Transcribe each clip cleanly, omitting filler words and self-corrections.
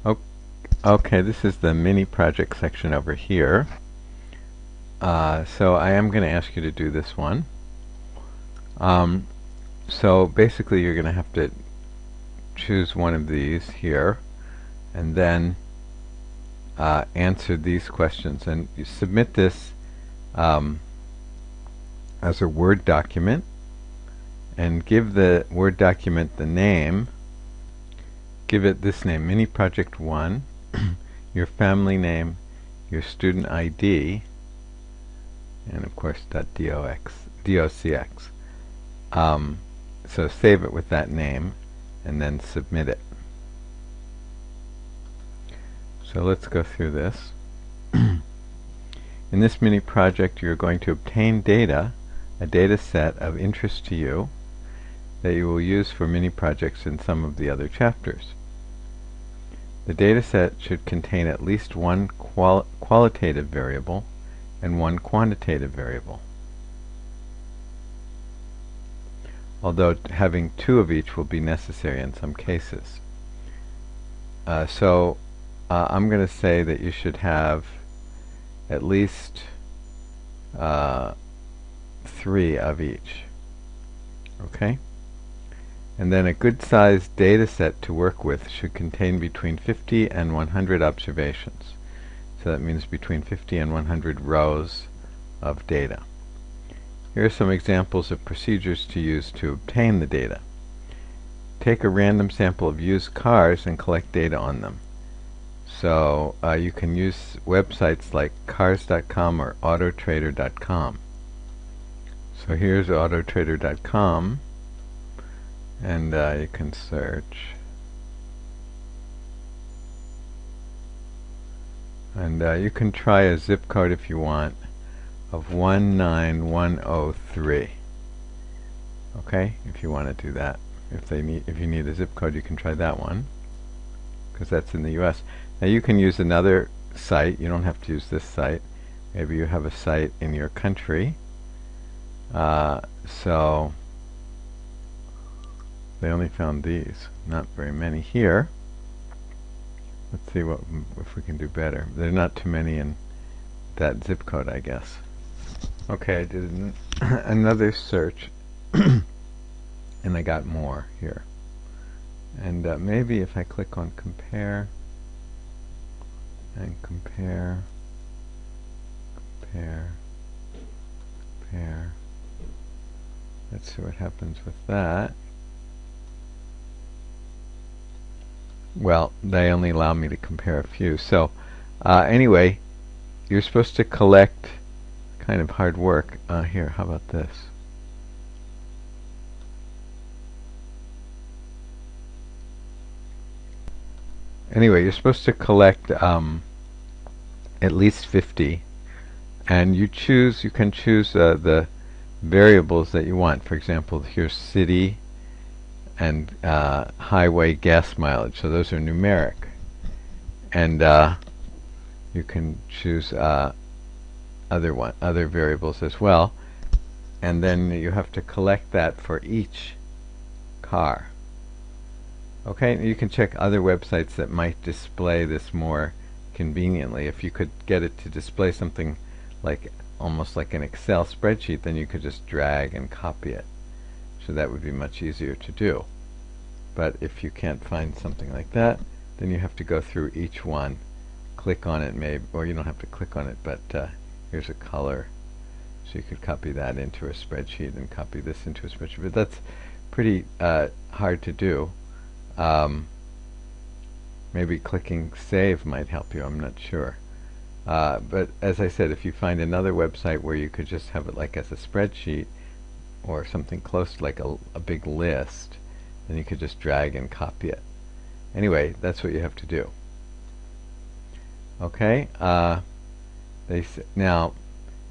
O- Okay, this is the mini project section over here. So I am going to ask you to do this one. Um, so basically you're going to have to choose one of these here and then answer these questions. And you submit this um, as a Word document and give the Word document the name. Give it this name, Mini Project 1, your family name, your student ID, and of course .docx. So save it with that name and then submit it. So let's go through this. In this mini project you're going to obtain data, a data set of interest to you that you will use for mini projects in some of the other chapters. The data set should contain at least one qualitative variable and one quantitative variable, although having two of each will be necessary in some cases. I'm going to say that you should have at least 3 of each. Okay? And then a good-sized data set to work with should contain between 50 and 100 observations. So that means between 50 and 100 rows of data. Here are some examples of procedures to use to obtain the data. Take a random sample of used cars and collect data on them. So you can use websites like cars.com or autotrader.com. So here's autotrader.com, and you can search. And you can try a zip code if you want of 19103. Okay, if you want to do that. If you need a zip code, you can try that one, because that's in the US. Now you can use another site. You don't have to use this site. Maybe you have a site in your country. So they only found these, not very many here. Let's see if we can do better. There are not too many in that zip code, I guess. Okay, I did another search and I got more here. And maybe if I click on compare and compare, let's see what happens with that. Well, they only allow me to compare a few. So anyway, you're supposed to collect, kind of hard work. Here, how about this? Anyway, you're supposed to collect at least 50, and you can choose the variables that you want. For example, here's city and highway gas mileage, so those are numeric. And you can choose other variables as well, and then you have to collect that for each car. Okay, you can check other websites that might display this more conveniently. If you could get it to display something like almost like an Excel spreadsheet, then you could just drag and copy it. So that would be much easier to do. But if you can't find something like that, then you have to go through each one, click on it maybe, or you don't have to click on it, but here's a color. So you could copy that into a spreadsheet and copy this into a spreadsheet. But that's pretty hard to do. Maybe clicking save might help you, I'm not sure. But as I said, if you find another website where you could just have it like as a spreadsheet or something close to like a big list, then you could just drag and copy it. Anyway, that's what you have to do. Okay, now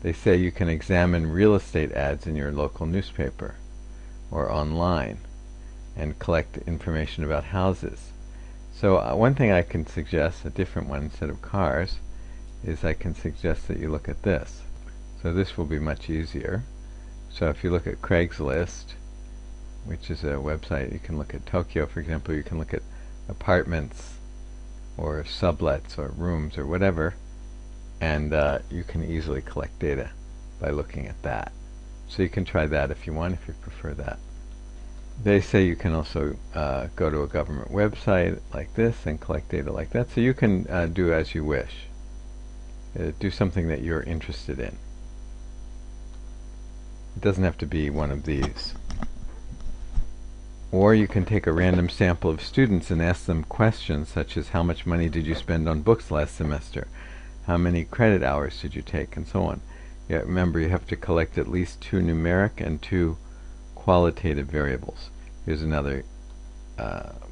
they say you can examine real estate ads in your local newspaper or online and collect information about houses. So one thing I can suggest, a different one instead of cars, is I can suggest that you look at this. So this will be much easier. So if you look at Craigslist, which is a website, you can look at Tokyo, for example. You can look at apartments or sublets or rooms or whatever, and you can easily collect data by looking at that. So you can try that if you want, if you prefer that. They say you can also go to a government website like this and collect data like that, so you can do as you wish. Do something that you're interested in. It doesn't have to be one of these. Or you can take a random sample of students and ask them questions such as how much money did you spend on books last semester? How many credit hours did you take? And so on. Yeah, remember, you have to collect at least 2 numeric and 2 qualitative variables. Here's another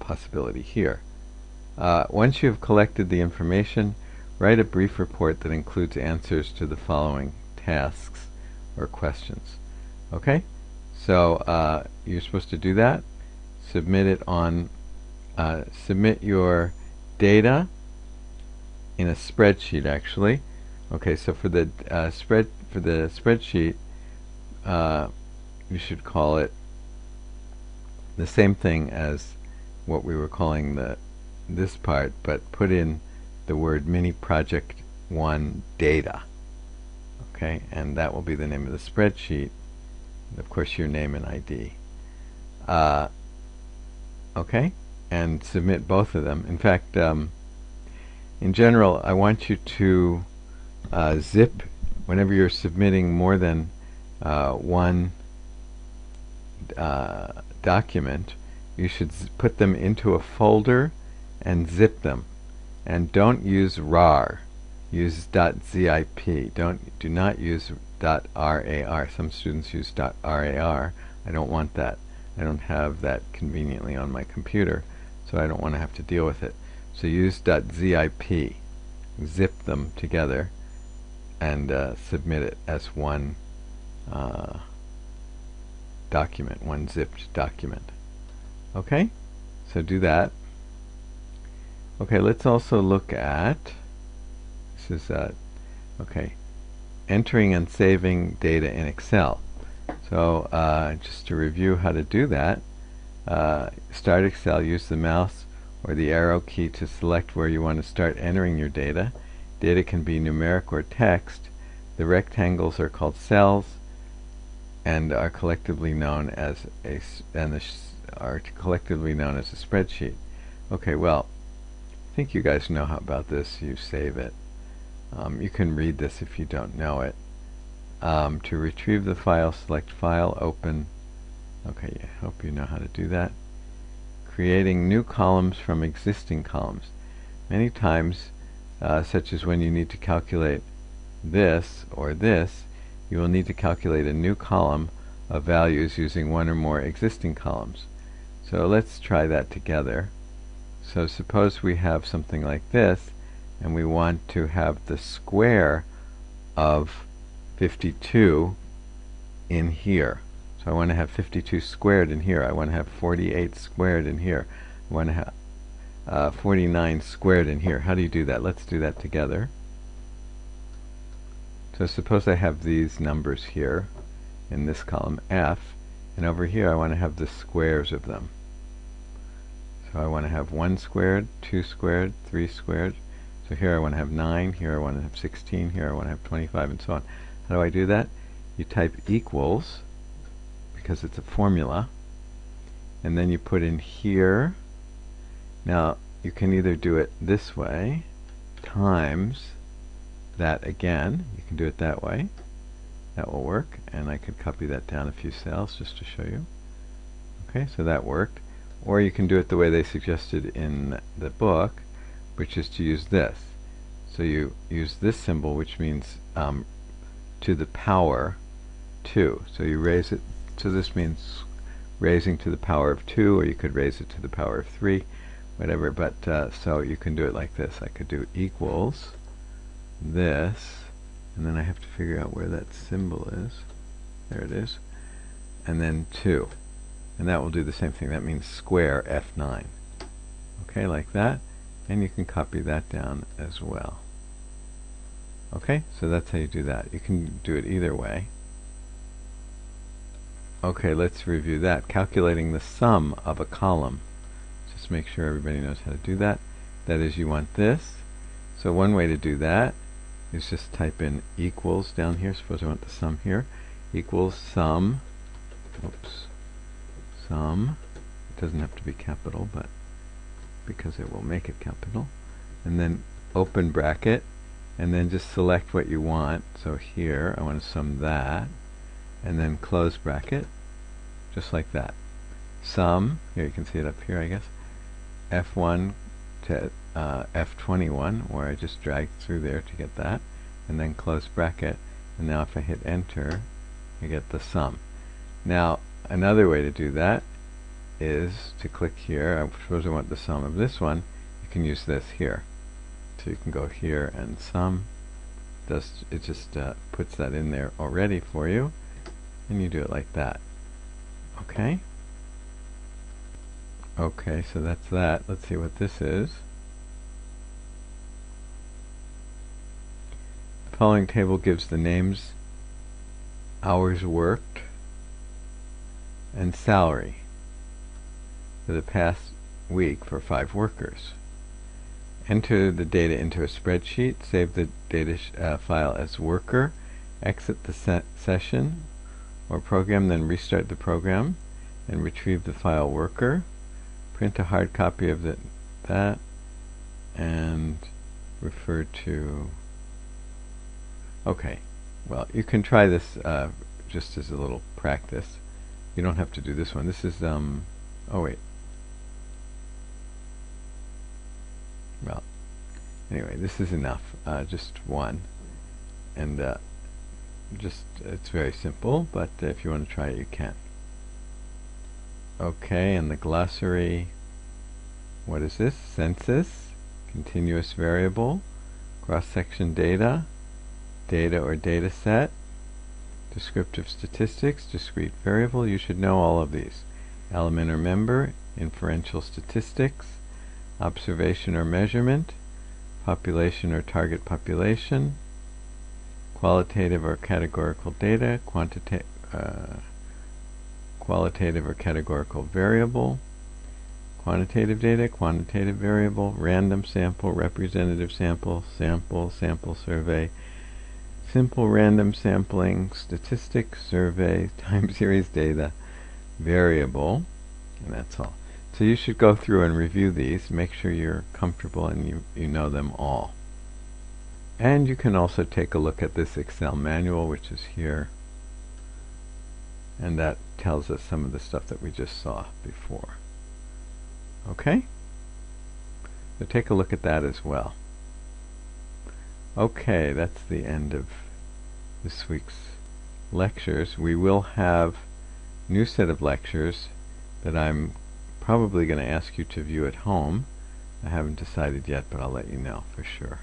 possibility here. Once you have collected the information, write a brief report that includes answers to the following tasks or questions. Okay? So you're supposed to do that. Submit it on, submit your data in a spreadsheet, actually. Okay, so for the spreadsheet, you should call it the same thing as what we were calling this part, but put in the word mini project 1 data. Okay, and that will be the name of the spreadsheet. And of course, your name and ID. Okay, and submit both of them. In fact, in general, I want you to zip whenever you're submitting more than one document. You should put them into a folder and zip them, and don't use RAR. Use .zip. Do not use .rar. Some students use .rar. I don't want that. I don't have that conveniently on my computer, so I don't want to have to deal with it. So use .zip. Zip them together and submit it as one document, one zipped document. Okay? So do that. Okay, let's also look at, this is, okay, entering and saving data in Excel. So just to review how to do that, start Excel, use the mouse or the arrow key to select where you want to start entering your data. Data can be numeric or text. The rectangles are called cells and are collectively known as a spreadsheet. Okay, well, I think you guys know how about this. You save it. You can read this if you don't know it. To retrieve the file, select File, Open. Okay, I hope you know how to do that. Creating new columns from existing columns. Many times, such as when you need to calculate this or this, you will need to calculate a new column of values using one or more existing columns. So let's try that together. So suppose we have something like this, and we want to have the square of 52 in here. So I want to have 52 squared in here. I want to have 48 squared in here. I want to have 49 squared in here. How do you do that? Let's do that together. So suppose I have these numbers here in this column F, and over here I want to have the squares of them. So I want to have 1 squared, 2 squared, 3 squared. So here I want to have 9, here I want to have 16, here I want to have 25, and so on. How do I do that? You type equals, because it's a formula, and then you put in here. Now you can either do it this way, times that again. You can do it that way. That will work, and I could copy that down a few cells just to show you. Okay, so that worked. Or you can do it the way they suggested in the book, which is to use this. So you use this symbol, which means to the power 2. So you raise it, so this means raising to the power of 2, or you could raise it to the power of 3, whatever. But so you can do it like this. I could do equals this, and then I have to figure out where that symbol is. There it is. And then 2. And that will do the same thing. That means square F9. Okay, like that. And you can copy that down as well. Okay, so that's how you do that. You can do it either way. Okay, let's review that. Calculating the sum of a column. Just make sure everybody knows how to do that. That is, you want this. So one way to do that is just type in equals down here. Suppose I want the sum here. Equals sum. Oops. Sum. It doesn't have to be capital, but because it will make it capital. And then open bracket, and then just select what you want. So here I want to sum that, and then close bracket, just like that. Sum, here you can see it up here, I guess, F1 to F21, where I just dragged through there to get that, and then close bracket, and now if I hit enter, I get the sum. Now another way to do that is to click here. I suppose I want the sum of this one. You can use this here. So you can go here and sum. It just puts that in there already for you, and you do it like that. Okay? Okay, so that's that. Let's see what this is. The following table gives the names, hours worked, and salary for the past week for 5 workers. Enter the data into a spreadsheet, save the data file as worker, exit the session or program, then restart the program, and retrieve the file worker, print a hard copy of that, and refer to... Okay, well, you can try this just as a little practice. You don't have to do this one. This is, oh wait. Well, anyway, this is enough. Just one. And it's very simple, but if you want to try it, you can. Okay, and the glossary, what is this? Census, continuous variable, cross-section data, data or data set, descriptive statistics, discrete variable. You should know all of these. Element or member, inferential statistics, observation or measurement, population or target population, qualitative or categorical data, qualitative or categorical variable, quantitative data, quantitative variable, random sample, representative sample, sample survey, simple random sampling, statistics, survey, time series data, variable, and that's all. So you should go through and review these, make sure you're comfortable and you know them all. And you can also take a look at this Excel manual, which is here, and that tells us some of the stuff that we just saw before. Okay? So take a look at that as well. Okay, that's the end of this week's lectures. We will have a new set of lectures that I'm probably going to ask you to view at home. I haven't decided yet, but I'll let you know for sure.